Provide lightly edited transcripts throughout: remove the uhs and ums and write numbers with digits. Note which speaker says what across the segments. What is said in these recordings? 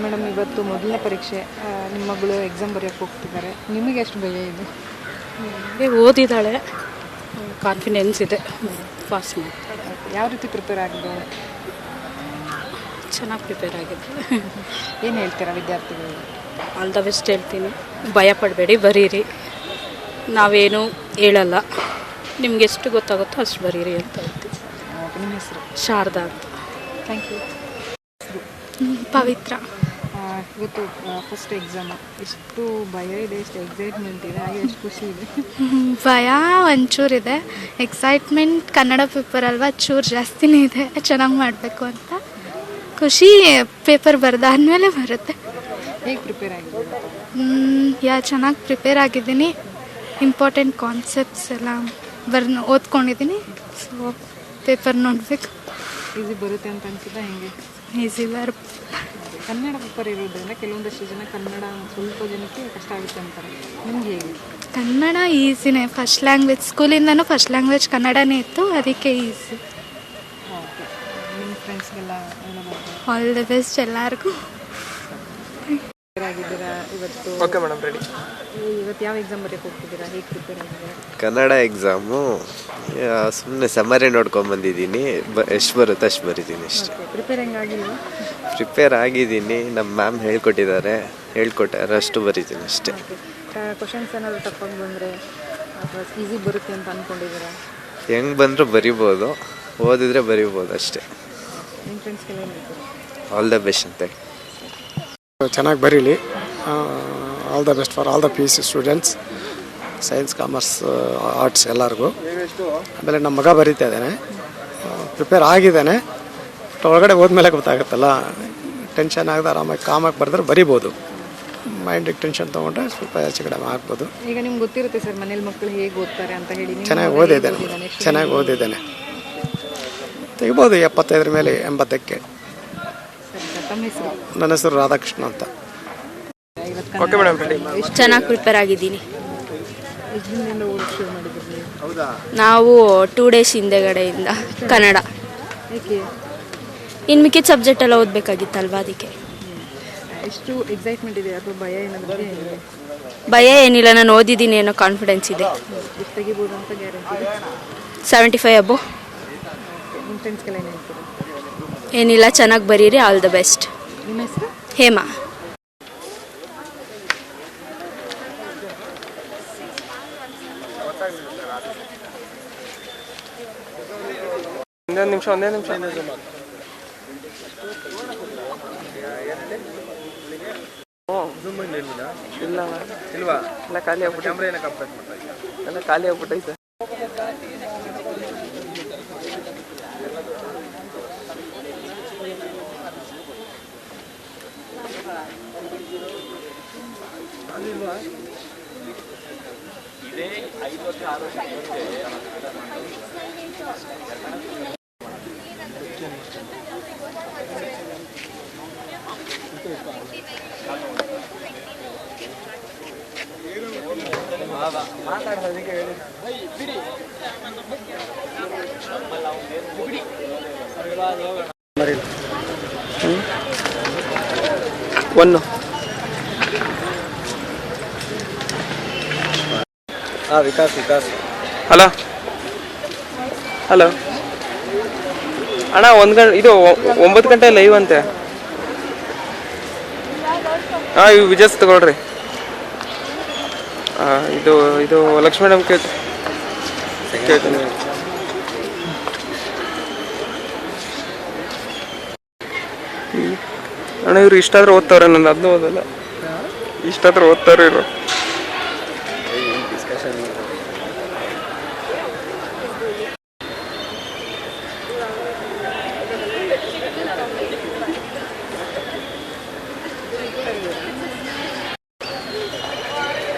Speaker 1: Madam, ಇವತ್ತು ಮೊದಲನೇ ಪರೀಕ್ಷೆ. ನಿಮ್ಮ ಮಗಳು ಎಕ್ಸಾಮ್ ಬರೆಯೋಕ್ಕೆ ಹೋಗ್ತಿದ್ದಾರೆ. ನಿಮಗೆ ಎಷ್ಟು ಭಯ ಇದೆ?
Speaker 2: ಓದಿದ್ದಾಳೆ, ಕಾನ್ಫಿಡೆನ್ಸ್ ಇದೆ, ಪಾಸ್ ಮಾಡಿ.
Speaker 1: ಯಾವ ರೀತಿ ಪ್ರಿಪೇರ್ ಆಗಿದೆ?
Speaker 2: ಚೆನ್ನಾಗಿ ಪ್ರಿಪೇರ್ ಆಗಿದೆ.
Speaker 1: ಏನು ಹೇಳ್ತೀರಾ ವಿದ್ಯಾರ್ಥಿಗಳಿಗೆ?
Speaker 2: ಆಲ್ ದ ಬೆಸ್ಟ್ ಹೇಳ್ತೀನಿ. ಭಯ ಪಡಬೇಡಿ, ಬರೀರಿ. ನಾವೇನು ಹೇಳಲ್ಲ, ನಿಮ್ಗೆ ಎಷ್ಟು ಗೊತ್ತಾಗುತ್ತೋ ಅಷ್ಟು ಬರೀರಿ ಅಂತ ಹೇಳ್ತೀವಿ.
Speaker 1: ನಿಮ್ಮ ಹೆಸರು?
Speaker 2: ಶಾರದಾ ಅಂತ.
Speaker 1: Thank you.
Speaker 3: ಪವಿತ್ರ.
Speaker 1: ಇವತ್ತು ಫಸ್ಟ್ ಎಕ್ಸಾಮ್. ಎಷ್ಟು ಭಯ ಇದೆ, ಎಷ್ಟು ಎಕ್ಸೈಟ್ಮೆಂಟ್ ಇದೆ, ಹಾಗೆ ಎಷ್ಟು ಖುಷಿ ಇದೆ?
Speaker 3: ಭಯ ಒಂಚೂರಿದೆ, ಎಕ್ಸೈಟ್ಮೆಂಟ್. ಕನ್ನಡ ಪೇಪರ್ ಅಲ್ವಾ, ಚೂರು ಜಾಸ್ತಿನೇ ಇದೆ. ಚೆನ್ನಾಗಿ ಮಾಡಬೇಕು ಅಂತ ಖುಷಿ. ಪೇಪರ್ ಬರೆದಾದ್ಮೇಲೆ ಬರುತ್ತೆ.
Speaker 1: ಹೇಗೆ ಪ್ರಿಪೇರ್ ಆಗಿದೆ?
Speaker 3: ಚೆನ್ನಾಗಿ ಪ್ರಿಪೇರ್ ಆಗಿದ್ದೀನಿ. ಇಂಪಾರ್ಟೆಂಟ್ ಕಾನ್ಸೆಪ್ಟ್ಸ್ ಎಲ್ಲ ಓದ್ಕೊಂಡಿದ್ದೀನಿ. ಸೊ ಪೇಪರ್ ನೋಡಬೇಕು.
Speaker 1: ಈಸಿ ಬರುತ್ತೆ ಅಂತ ಅನ್ಸುತ್ತಾ? ಹೆಂಗೆ?
Speaker 3: ಈಸಿ ಬರುತ್ತೆ.
Speaker 1: ಕನ್ನಡ ಪೇಪರ್ ಇರೋದ್ರಿಂದ ಕೆಲವೊಂದಷ್ಟು ಜನ ಕನ್ನಡ ಸ್ವಲ್ಪ ಜನಕ್ಕೆ ಕಷ್ಟ ಆಗುತ್ತೆ ಅಂತಾರೆ. ನಿಮ್ಗೆ ಹೇಗೆ?
Speaker 3: ಕನ್ನಡ ಈಸಿನೇ. ಫಸ್ಟ್ ಲ್ಯಾಂಗ್ವೇಜ್, ಸ್ಕೂಲಿಂದನೂ ಫಸ್ಟ್ ಲ್ಯಾಂಗ್ವೇಜ್ ಕನ್ನಡನೇ ಇತ್ತು, ಅದಕ್ಕೆ ಈಸಿ.
Speaker 1: ಓಕೆ. ನಿಮ್ಮ ಫ್ರೆಂಡ್ಸ್ಗೆಲ್ಲ
Speaker 3: ಆಲ್ ದಿ ಬೆಸ್ಟ್ ಎಲ್ಲರಿಗೂ.
Speaker 1: ಆಗಿದ್ದೀರಾ ಇವತ್ತು?
Speaker 4: Okay madam, ready.
Speaker 1: ಇವತ್ತು ಯಾವ ಎಕ್ಸಾಮ್ ಬರೆಯೋಕೆ ಹೋಗ್ತಿದ್ದೀರಾ? ಹೇಗೆ ಪ್ರಿಪೇರ್ ಆಗಿದ್ದೀರಾ?
Speaker 5: ಕನ್ನಡ ಎಕ್ಸಾಮು ಸುಮ್ಮನೆ ಸಮ್ಮರಿ ನೋಡ್ಕೊಂಬಂದಿದ್ದೀನಿ. ಎಷ್ಟು ಬರುತ್ತೆ ಅಷ್ಟು ಬರಿತೀನಿ ಅಷ್ಟೇ.
Speaker 1: ಪ್ರಿಪೇರ್ ಹೆಂಗಾಗಿಲ್ಲ?
Speaker 5: ಪ್ರಿಪೇರ್ ಆಗಿದ್ದೀನಿ. ನಮ್ಮ ಮ್ಯಾಮ್ ಹೇಳ್ಕೊಟ್ಟಾರೆ, ಅಷ್ಟು ಬರಿತೀನಿ ಅಷ್ಟೇ.
Speaker 1: ಕ್ವಶನ್ಸ್ ಏನಾದರೂ ತಪ್ಪಾಗಿ ಬಂದರೆ ಅಥವಾ ಈಸಿ ಬರುತ್ತೆ ಅಂತ ಅಂದ್ಕೊಂಡಿದ್ದೀರಾ?
Speaker 5: ಹೆಂಗೆ ಬಂದರೂ ಬರಿಬೋದು, ಓದಿದ್ರೆ ಬರಿಬೋದು ಅಷ್ಟೇ.
Speaker 1: ನಿಮ್ಮ ಫ್ರೆಂಡ್ಸ್ಗೆಲ್ಲ ಏನು ಹೇಳ್ತೀರಾ?
Speaker 5: ಆಲ್ ದ ಬೆಸ್ಟ್ ಅಂತ.
Speaker 6: ಚೆನ್ನಾಗಿ ಬರೀಲಿ. All the best for all the PUC students, science, commerce, arts ಎಲ್ಲರಿಗೂ. ಆಮೇಲೆ ನಮ್ಮ ಮಗ ಬರೀತಾ ಇದ್ದಾನೆ, ಪ್ರಿಪೇರ್ ಆಗಿದ್ದಾನೆ. ಒಳಗಡೆ ಹೋದ್ಮೇಲೆ ಗೊತ್ತಾಗುತ್ತಲ್ಲ, ಟೆನ್ಷನ್ ಆಗದೆ ಆರಾಮಾಗಿ ಕಾಮಾಗಿ ಬರೆದ್ರೆ ಬರಿಬೋದು. ಮೈಂಡಿಗೆ ಟೆನ್ಷನ್ ತೊಗೊಂಡ್ರೆ ಸ್ವಲ್ಪ ಹೆಚ್ಚು ಕಡಿಮೆ ಆಗ್ಬೋದು.
Speaker 1: ಈಗ ನಿಮ್ಗೆ ಗೊತ್ತಿರುತ್ತೆ ಸರ್, ಮನೇಲಿ ಮಕ್ಕಳು ಹೇಗೆ ಓದ್ತಾರೆ ಅಂತ ಹೇಳಿ.
Speaker 6: ಚೆನ್ನಾಗಿ ಓದಿದ್ದಾನೆ, ತೆಗಿಬೋದು 75 ಮೇಲೆ 80ಕ್ಕೆ.
Speaker 1: ತಮ್ಮ ಹೆಸರು?
Speaker 6: ನನ್ನ ಹೆಸರು ರಾಧಾಕೃಷ್ಣ ಅಂತ.
Speaker 4: Okay madam, ready.
Speaker 2: ಚೆನ್ನಾಗಿ ಪ್ರಿಪೇರ್ ಆಗಿದ್ದೀನಿ.
Speaker 1: ಎಷ್ಟು ದಿನದಿಂದ ಓದಕ್ಕೆ ಶುರು ಮಾಡಿದ್ದೀರಿ?
Speaker 2: ನಾವು 2 ಡೇಸ್ ಹಿಂದೆಗಡೆಯಿಂದ ಕನ್ನಡ.
Speaker 1: ಏಕೆ?
Speaker 2: ಇನ್ನು ಮಿಕ್ಕಿದ ಸಬ್ಜೆಕ್ಟ್ ಎಲ್ಲ ಓದಬೇಕಾಗಿತ್ತಲ್ವಾ, ಅದಕ್ಕೆ.
Speaker 1: ಎಷ್ಟು ಎಕ್ಸೈಟ್ಮೆಂಟ್ ಇದೆ ಅಥವಾ ಭಯ ಏನಾದರೂ?
Speaker 2: ಭಯ ಏನಿಲ್ಲ, ನಾನು ಓದಿದ್ದೀನಿ ಅನ್ನೋ ಕಾನ್ಫಿಡೆನ್ಸ್ ಇದೆ.
Speaker 1: ಎಷ್ಟು ತೆಗಿಬೋದು ಅಂತ ಗ್ಯಾರಂಟಿ ಇದೆ?
Speaker 2: 75 ಅಬೋ.
Speaker 1: ನಿಮ್ಮ ಫ್ರೆಂಡ್ಸ್ಗೆಲ್ಲ ಏನು ಹೇಳ್ತೀರಾ?
Speaker 2: ಏನಿಲ್ಲ, ಚೆನ್ನಾಗಿ ಬರೀರಿ. All the best.
Speaker 1: ನಿಮ್ಮ ಹೆಸರು?
Speaker 2: ಹೇಮಾ.
Speaker 4: ಒಂದೇ ನಿಮಿಷ. ಇಲ್ಲ ಖಾಲಿ ಆಗ್ಬಿಟ್ಟೈತೆ. ಒಂದು
Speaker 6: ವಿಕಾಸ್.
Speaker 4: ಹಲೋ ಅಣ್ಣ, 1 ಗಂಟೆ ಇದು 9 ಗಂಟೆ ಲೈವ್ ಅಂತೆ. ಇವು ವಿಜಯ್ ತಗೊಳ್ರಿ. ಇದು ಲಕ್ಷ್ಮೀ ಮೇಡಮ್ ಕೇಳ್ತೀನಿ. ಅಣ್ಣ, ಇವ್ರು ಇಷ್ಟಾದ್ರೂ ಓದ್ತಾವ್ರೆ, ನಾನು ಅದನ್ನೂ ಓದಲ್ಲ. ಇಷ್ಟಾದ್ರೂ ಓದ್ತಾವ್ರೆ ಇವರು.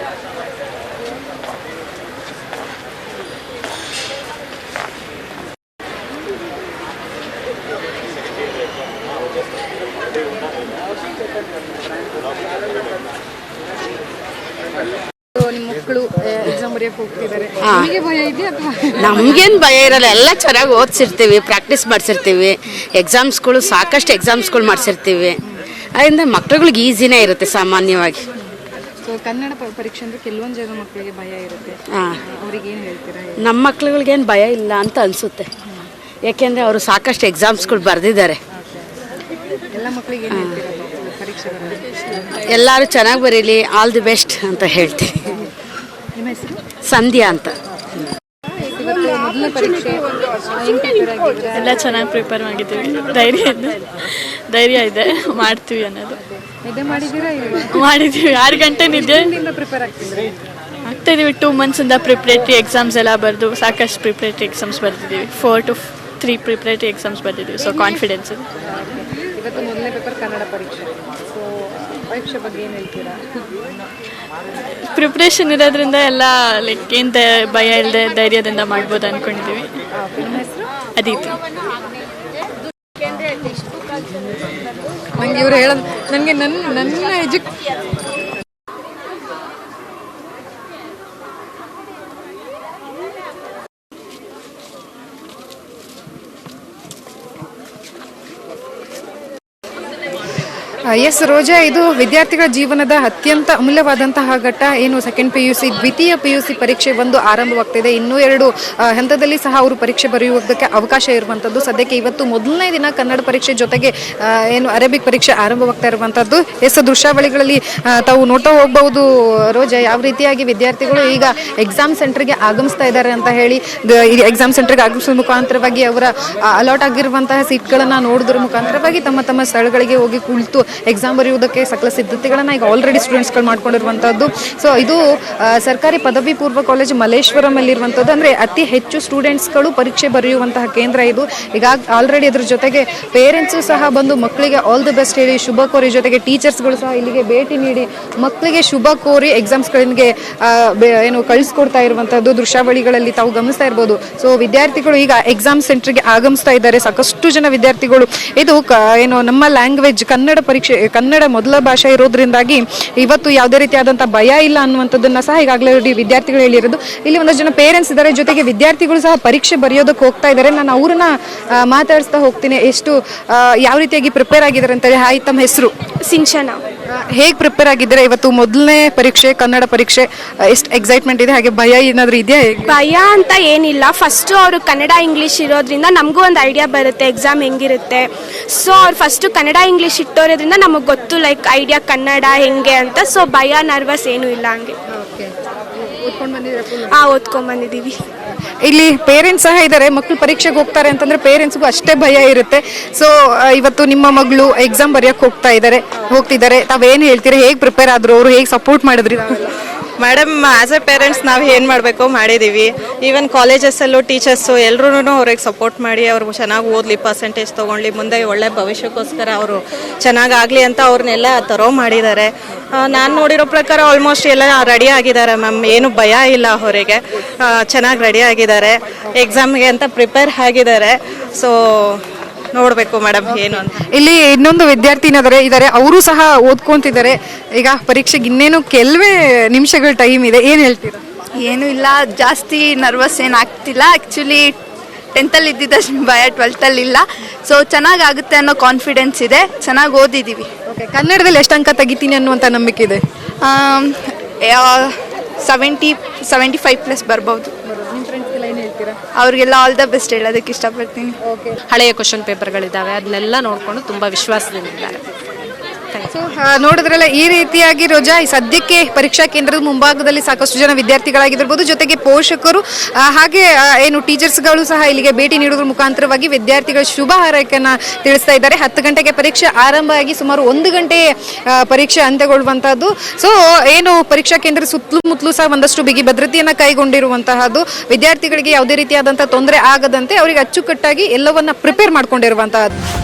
Speaker 1: ನಿಮ್ಮ ಮಕ್ಕಳು ಎಕ್ಸಾಮ್ ಬರೆಯೋಕೆ ಹೋಗ್ತಿದ್ದಾರೆ, ನಿಮಗೆ ಭಯ ಇದೆಯಾ ಅಥವಾ?
Speaker 2: ನಮಗೇನು ಭಯ ಇರಲ್ಲ, ಎಲ್ಲ ಚೆನ್ನಾಗಿ ಓದಿಸಿರ್ತೀವಿ, ಪ್ರಾಕ್ಟೀಸ್ ಮಾಡಿಸಿರ್ತೀವಿ. ಎಕ್ಸಾಮ್ಸ್ಗಳು ಸಾಕಷ್ಟು ಎಕ್ಸಾಮ್ಸ್ಗಳು ಮಾಡಿಸಿರ್ತೀವಿ. ಅದರಿಂದ ಮಕ್ಳುಗಳಿಗೆ ಈಸಿನೇ ಇರುತ್ತೆ ಸಾಮಾನ್ಯವಾಗಿ.
Speaker 1: ಸೊ ಕನ್ನಡ ಪರೀಕ್ಷೆ ಅಂದರೆ ಕೆಲವೊಂದು ಜನ ಮಕ್ಕಳಿಗೆ ಭಯ ಇರುತ್ತೆ,
Speaker 2: ಹಾಂ,
Speaker 1: ಅವ್ರಿಗೆ ಏನು ಹೇಳ್ತೀರಾ?
Speaker 2: ನಮ್ಮ ಮಕ್ಳುಗಳಿಗೇನು ಭಯ ಇಲ್ಲ ಅಂತ ಅನಿಸುತ್ತೆ. ಯಾಕೆಂದರೆ ಅವರು ಸಾಕಷ್ಟು ಎಕ್ಸಾಮ್ಸ್ಗಳು ಬರೆದಿದ್ದಾರೆ.
Speaker 1: ಎಲ್ಲ ಮಕ್ಕಳಿಗೆ ಏನು ಹೇಳ್ತೀರಾ ಪರೀಕ್ಷೆ ಬರೋದು?
Speaker 2: ಎಲ್ಲರೂ ಚೆನ್ನಾಗಿ ಬರೀಲಿ, ಆಲ್ ದಿ ಬೆಸ್ಟ್ ಅಂತ ಹೇಳ್ತೀನಿ.
Speaker 1: ನಿಮ್ಮ ಹೆಸರು?
Speaker 2: ಸಂಧ್ಯಾ ಅಂತ.
Speaker 1: ಇವತ್ತು ಮೊದಲನೇ ಪರೀಕ್ಷೆ ಹೆಂಗೆ ಪ್ರಿಪೇರ್ ಆಗಿದ್ದೀರಾ?
Speaker 7: ಎಲ್ಲ ಚೆನ್ನಾಗಿ ಪ್ರಿಪೇರ್ ಮಾಡಿದ್ದೀವಿ. ಧೈರ್ಯ ಇದೆ, ಮಾಡ್ತೀವಿ ಅನ್ನೋದು.
Speaker 1: ನಿದ್ದೆ ಮಾಡಿದ್ದೀರಾ?
Speaker 7: ಮಾಡಿದ್ದೀವಿ, 6 ಗಂಟೆ ನಿದ್ದೆ
Speaker 1: ಪ್ರಿಪೇರ್ ಆಗ್ತಿದ್ದೀರಾ?
Speaker 7: ಆಗ್ತಾಯಿದ್ದೀವಿ. 2 ಮಂತ್ಸಿಂದ ಪ್ರಿಪ್ರೇಟ್ರಿ ಎಕ್ಸಾಮ್ಸ್ ಎಲ್ಲ ಬರೆದು ಸಾಕಷ್ಟು ಪ್ರಿಪ್ರೇಟ್ರಿ ಎಕ್ಸಾಮ್ಸ್ ಬರೆದಿದ್ದೀವಿ. 4 to 3 ಪ್ರಿಪ್ರೇಟ್ರಿ ಎಕ್ಸಾಮ್ಸ್ ಬರೆದಿದ್ದೀವಿ. ಸೊ ಕಾನ್ಫಿಡೆನ್ಸ್ ಇದೆ.
Speaker 1: ಇವತ್ತು ಮೊದಲನೇ ಪೇಪರ್ ಕನ್ನಡ ಪರೀಕ್ಷೆ. ಸೊ ಪರೀಕ್ಷೆ ಬಗ್ಗೆ ಏನು ಹೇಳ್ತೀರಾ?
Speaker 7: ಪ್ರಿಪ್ರೇಷನ್ ಇರೋದ್ರಿಂದ ಎಲ್ಲ ಲೈಕ್ ಏನು ಭಯ ಇಲ್ಲದೆ ಧೈರ್ಯದಿಂದ ಮಾಡ್ಬೋದು ಅಂದ್ಕೊಂಡಿದ್ದೀವಿ.
Speaker 1: ನಿಮ್ಮ ಹೆಸರು?
Speaker 7: ಅದಿತಿ.
Speaker 1: ನಂಗೆ ಇವ್ರು ಹೇಳೋದು ನನಗೆ ನನ್ನ
Speaker 8: ಎಸ್ ರೋಜಾ, ಇದು ವಿದ್ಯಾರ್ಥಿಗಳ ಜೀವನದ ಅತ್ಯಂತ ಅಮೂಲ್ಯವಾದಂತಹ ಘಟ್ಟ. ಏನು ಸೆಕೆಂಡ್ PUC ದ್ವಿತೀಯ PUC ಪರೀಕ್ಷೆ ಒಂದು ಆರಂಭವಾಗ್ತಿದೆ. ಇನ್ನೂ 2 ಹಂತದಲ್ಲಿ ಸಹ ಅವರು ಪರೀಕ್ಷೆ ಬರೆಯುವುದಕ್ಕೆ ಅವಕಾಶ ಇರುವಂಥದ್ದು. ಸದ್ಯಕ್ಕೆ ಇವತ್ತು ಮೊದಲನೇ ದಿನ ಕನ್ನಡ ಪರೀಕ್ಷೆ ಜೊತೆಗೆ ಏನು ಅರೇಬಿಕ್ ಪರೀಕ್ಷೆ ಆರಂಭವಾಗ್ತಾ ಇರುವಂಥದ್ದು. ಎಸ್ ದೃಶ್ಯಾವಳಿಗಳಲ್ಲಿ ತಾವು ನೋಡ್ತಾ ಹೋಗ್ಬಹುದು ರೋಜಾ, ಯಾವ ರೀತಿಯಾಗಿ ವಿದ್ಯಾರ್ಥಿಗಳು ಈಗ ಎಕ್ಸಾಮ್ ಸೆಂಟರ್ಗೆ ಆಗಮಿಸ್ತಾ ಇದ್ದಾರೆ ಅಂತ ಹೇಳಿ. ಎಕ್ಸಾಮ್ ಸೆಂಟರ್ಗೆ ಆಗಮಿಸುವ ಮುಖಾಂತರವಾಗಿ ಅವರ ಅಲಾಟ್ ಆಗಿರುವಂತಹ ಸೀಟ್ಗಳನ್ನು ನೋಡೋದ್ರ ಮುಖಾಂತರವಾಗಿ ತಮ್ಮ ತಮ್ಮ ಸ್ಥಳಗಳಿಗೆ ಹೋಗಿ ಕುಳಿತು ಎಕ್ಸಾಮ್ ಬರೆಯುವುದಕ್ಕೆ ಸಕಲ ಸಿದ್ಧತೆಗಳನ್ನು ಈಗ ಆಲ್ರೆಡಿ ಸ್ಟೂಡೆಂಟ್ಸ್ಗಳು ಮಾಡ್ಕೊಂಡಿರುವಂಥದ್ದು. ಸೊ ಇದು ಸರ್ಕಾರಿ ಪದವಿ ಪೂರ್ವ ಕಾಲೇಜು ಮಲ್ಲೇಶ್ವರಂ ಅಲ್ಲಿ ಇರುವಂಥದ್ದು. ಅಂದರೆ ಅತಿ ಹೆಚ್ಚು ಸ್ಟೂಡೆಂಟ್ಸ್ಗಳು ಪರೀಕ್ಷೆ ಬರೆಯುವಂತಹ ಕೇಂದ್ರ ಇದು. ಈಗ ಆಲ್ರೆಡಿ ಅದ್ರ ಜೊತೆಗೆ ಪೇರೆಂಟ್ಸು ಸಹ ಬಂದು ಮಕ್ಕಳಿಗೆ ಆಲ್ ದಿ ಬೆಸ್ಟ್ ಹೇಳಿ ಶುಭ ಕೋರಿ, ಜೊತೆಗೆ ಟೀಚರ್ಸ್ಗಳು ಸಹ ಇಲ್ಲಿಗೆ ಭೇಟಿ ನೀಡಿ ಮಕ್ಕಳಿಗೆ ಶುಭ ಕೋರಿ ಎಕ್ಸಾಮ್ಸ್ಗಳಿಗೆ ಏನು ಕಳಿಸ್ಕೊಡ್ತಾ ಇರುವಂಥದ್ದು ದೃಶ್ಯಾವಳಿಗಳಲ್ಲಿ ತಾವು ಗಮನಿಸ್ತಾ ಇರ್ಬೋದು. ಸೊ ವಿದ್ಯಾರ್ಥಿಗಳು ಈಗ ಎಕ್ಸಾಮ್ ಸೆಂಟರ್ಗೆ ಆಗಮಿಸ್ತಾ ಇದ್ದಾರೆ. ಸಾಕಷ್ಟು ಜನ ವಿದ್ಯಾರ್ಥಿಗಳು. ಇದು ಏನು ನಮ್ಮ ಲ್ಯಾಂಗ್ವೇಜ್ ಕನ್ನಡ ಪರೀಕ್ಷೆ, ಕನ್ನಡ ಮೊದಲ ಭಾಷೆ ಇರೋದ್ರಿಂದಾಗಿ ಇವತ್ತು ಯಾವುದೇ ರೀತಿಯಾದಂಥ ಭಯ ಇಲ್ಲ ಅನ್ನುವಂಥದ್ದನ್ನ ಸಹ ಈಗಾಗಲೇ ವಿದ್ಯಾರ್ಥಿಗಳು ಹೇಳಿರೋದು. ಇಲ್ಲಿ ಒಂದಷ್ಟು ಜನ ಪೇರೆಂಟ್ಸ್ ಇದ್ದಾರೆ, ಜೊತೆಗೆ ವಿದ್ಯಾರ್ಥಿಗಳು ಸಹ ಪರೀಕ್ಷೆ ಬರೆಯೋದಕ್ಕೆ ಹೋಗ್ತಾ ಇದ್ದಾರೆ. ನಾನು ಅವ್ರನ್ನ ಮಾತಾಡಿಸ್ತಾ ಹೋಗ್ತೀನಿ, ಎಷ್ಟು ಯಾವ ರೀತಿಯಾಗಿ ಪ್ರಿಪೇರ್ ಆಗಿದ್ದಾರೆ ಅಂತೇಳಿ. ಹಾಯ್, ತಮ್ಮ ಹೆಸರು?
Speaker 3: ಸಿಂಚನ.
Speaker 8: ಹೇಗೆ ಪ್ರಿಪೇರ್ ಆಗಿದ್ದಾರೆ? ಇವತ್ತು ಮೊದಲನೇ ಪರೀಕ್ಷೆ ಕನ್ನಡ ಪರೀಕ್ಷೆ, ಎಷ್ಟು ಎಕ್ಸೈಟ್ಮೆಂಟ್ ಇದೆ, ಹಾಗೆ ಭಯ ಏನಾದರೂ ಇದೆಯಾ?
Speaker 3: ಭಯ ಅಂತ ಏನಿಲ್ಲ. ಫಸ್ಟು ಅವರು ಕನ್ನಡ ಇಂಗ್ಲೀಷ್ ಇರೋದ್ರಿಂದ ನಮಗೂ ಒಂದು ಐಡಿಯಾ ಬರುತ್ತೆ ಎಕ್ಸಾಮ್ ಹೆಂಗಿರುತ್ತೆ. ಸೊ ಅವ್ರು ಫಸ್ಟು ಕನ್ನಡ ಇಂಗ್ಲೀಷ್ ಇಟ್ಟೋರೋದ್ರಿಂದ ನಮಗೆ ಗೊತ್ತು ಲೈಕ್ ಐಡಿಯಾ ಕನ್ನಡ ಹೆಂಗೆ ಅಂತ. ಸೊ ಭಯ ನರ್ವಸ್ ಏನೂ ಇಲ್ಲ. ಹಂಗೆ ಓದ್ಕೊಂಡ್ ಬಂದಿದ್ದೀವಿ.
Speaker 8: ಇಲ್ಲಿ ಪೇರೆಂಟ್ಸ್ ಸಹ ಇದ್ದಾರೆ. ಮಕ್ಕಳು ಪರೀಕ್ಷೆಗೆ ಹೋಗ್ತಾರೆ ಅಂತಂದ್ರೆ ಪೇರೆಂಟ್ಸ್ಗೂ ಅಷ್ಟೇ ಭಯ ಇರುತ್ತೆ. ಸೊ ಇವತ್ತು ನಿಮ್ಮ ಮಗಳು ಎಕ್ಸಾಮ್ ಬರೆಯೋಕೆ ಹೋಗ್ತಿದ್ದಾರೆ. ತಾವೇನು ಹೇಳ್ತೀರಾ? ಹೇಗೆ ಪ್ರಿಪೇರ್ ಆದ್ರು ಅವರು? ಹೇಗೆ ಸಪೋರ್ಟ್ ಮಾಡಿದ್ರಿ?
Speaker 9: ಮೇಡಮ್, ಆ್ಯಸ್ ಎ ಪೇರೆಂಟ್ಸ್ ನಾವು ಏನು ಮಾಡಬೇಕು ಮಾಡಿದ್ದೀವಿ. ಈವನ್ ಕಾಲೇಜಸ್ಸಲ್ಲೂ ಟೀಚರ್ಸು ಎಲ್ಲರೂ ಅವ್ರಿಗೆ ಸಪೋರ್ಟ್ ಮಾಡಿ ಅವ್ರಿಗೆ ಚೆನ್ನಾಗಿ ಓದಲಿ, ಪರ್ಸೆಂಟೇಜ್ ತೊಗೊಳ್ಳಿ, ಮುಂದೆ ಒಳ್ಳೆ ಭವಿಷ್ಯಕ್ಕೋಸ್ಕರ ಅವರು ಚೆನ್ನಾಗಾಗಲಿ ಅಂತ ಅವ್ರನ್ನೆಲ್ಲ ತರೋ ಮಾಡಿದ್ದಾರೆ. ನಾನು ನೋಡಿರೋ ಪ್ರಕಾರ ಆಲ್ಮೋಸ್ಟ್ ಎಲ್ಲ ರೆಡಿ ಆಗಿದ್ದಾರೆ ಮ್ಯಾಮ್. ಏನು ಭಯ ಇಲ್ಲ ಅವರಿಗೆ, ಚೆನ್ನಾಗಿ ರೆಡಿ ಆಗಿದ್ದಾರೆ. ಎಕ್ಸಾಮ್ಗೆ ಅಂತ ಪ್ರಿಪೇರ್ ಆಗಿದ್ದಾರೆ. ಸೊ ನೋಡಬೇಕು ಮೇಡಮ್ ಏನು ಅಂತ.
Speaker 8: ಇಲ್ಲಿ ಇನ್ನೊಂದು ವಿದ್ಯಾರ್ಥಿನಿ ಇದ್ದಾರೆ, ಅವರು ಸಹ ಓದ್ಕೊಂತಿದ್ದಾರೆ. ಈಗ ಪರೀಕ್ಷೆಗೆ ಇನ್ನೇನು ಕೆಲವೇ ನಿಮಿಷಗಳ ಟೈಮ್ ಇದೆ, ಏನು ಹೇಳ್ತೀರಾ?
Speaker 3: ಏನೂ ಇಲ್ಲ, ಜಾಸ್ತಿ ನರ್ವಸ್ ಏನಾಗ್ತಿಲ್ಲ. ಆ್ಯಕ್ಚುಲಿ 10th ಇದ್ದಿದ್ದಷ್ಟು ಭಯ 12th ಇಲ್ಲ. ಸೊ ಚೆನ್ನಾಗಾಗುತ್ತೆ ಅನ್ನೋ ಕಾನ್ಫಿಡೆನ್ಸ್ ಇದೆ. ಚೆನ್ನಾಗಿ ಓದಿದ್ದೀವಿ.
Speaker 8: ಓಕೆ, ಕನ್ನಡದಲ್ಲಿ ಎಷ್ಟು ಅಂಕ ತೆಗಿತೀನಿ ಅನ್ನುವಂಥ ನಂಬಿಕೆ ಇದೆ?
Speaker 3: 70-75+ ಬರ್ಬೋದು. ಅವ್ರಿಗೆಲ್ಲ ಆಲ್ ದ ಬೆಸ್ಟ್ ಹೇಳೋದಕ್ಕೆ ಇಷ್ಟಪಡ್ತೀನಿ.
Speaker 2: ಹಳೆಯ ಕ್ವಶನ್ ಪೇಪರ್ಗಳಿದ್ದಾವೆ, ಅದನ್ನೆಲ್ಲ ನೋಡಿಕೊಂಡು ತುಂಬ ವಿಶ್ವಾಸದಿಂದಿದ್ದಾರೆ.
Speaker 8: ಸೊ ನೋಡಿದ್ರಲ್ಲ, ಈ ರೀತಿಯಾಗಿ ರೋಜಾ ಈ ಸದ್ಯಕ್ಕೆ ಪರೀಕ್ಷಾ ಕೇಂದ್ರದ ಮುಂಭಾಗದಲ್ಲಿ ಸಾಕಷ್ಟು ಜನ ವಿದ್ಯಾರ್ಥಿಗಳಾಗಿರ್ಬೋದು, ಜೊತೆಗೆ ಪೋಷಕರು ಹಾಗೆ ಏನು ಟೀಚರ್ಸ್ಗಳು ಸಹ ಇಲ್ಲಿಗೆ ಭೇಟಿ ನೀಡೋದ್ರ ಮುಖಾಂತರವಾಗಿ ವಿದ್ಯಾರ್ಥಿಗಳ ಶುಭ ಹಾರೈಕೆಯನ್ನು ತಿಳಿಸ್ತಾ ಇದ್ದಾರೆ. 10 ಗಂಟೆಗೆ ಪರೀಕ್ಷೆ ಆರಂಭ ಆಗಿ ಸುಮಾರು 1 ಗಂಟೆ ಪರೀಕ್ಷೆ ಅಂತ್ಯಗೊಳ್ಳುವಂತಹದ್ದು. ಸೊ ಏನು ಪರೀಕ್ಷಾ ಕೇಂದ್ರ ಸುತ್ತಮುತ್ತಲೂ ಸಹ ಒಂದಷ್ಟು ಬಿಗಿ ಭದ್ರತೆಯನ್ನು ಕೈಗೊಂಡಿರುವಂತಹದ್ದು. ವಿದ್ಯಾರ್ಥಿಗಳಿಗೆ ಯಾವುದೇ ರೀತಿಯಾದಂತಹ ತೊಂದರೆ ಆಗದಂತೆ ಅವರಿಗೆ ಅಚ್ಚುಕಟ್ಟಾಗಿ ಎಲ್ಲವನ್ನ ಪ್ರಿಪೇರ್ ಮಾಡ್ಕೊಂಡಿರುವಂತಹದ್ದು.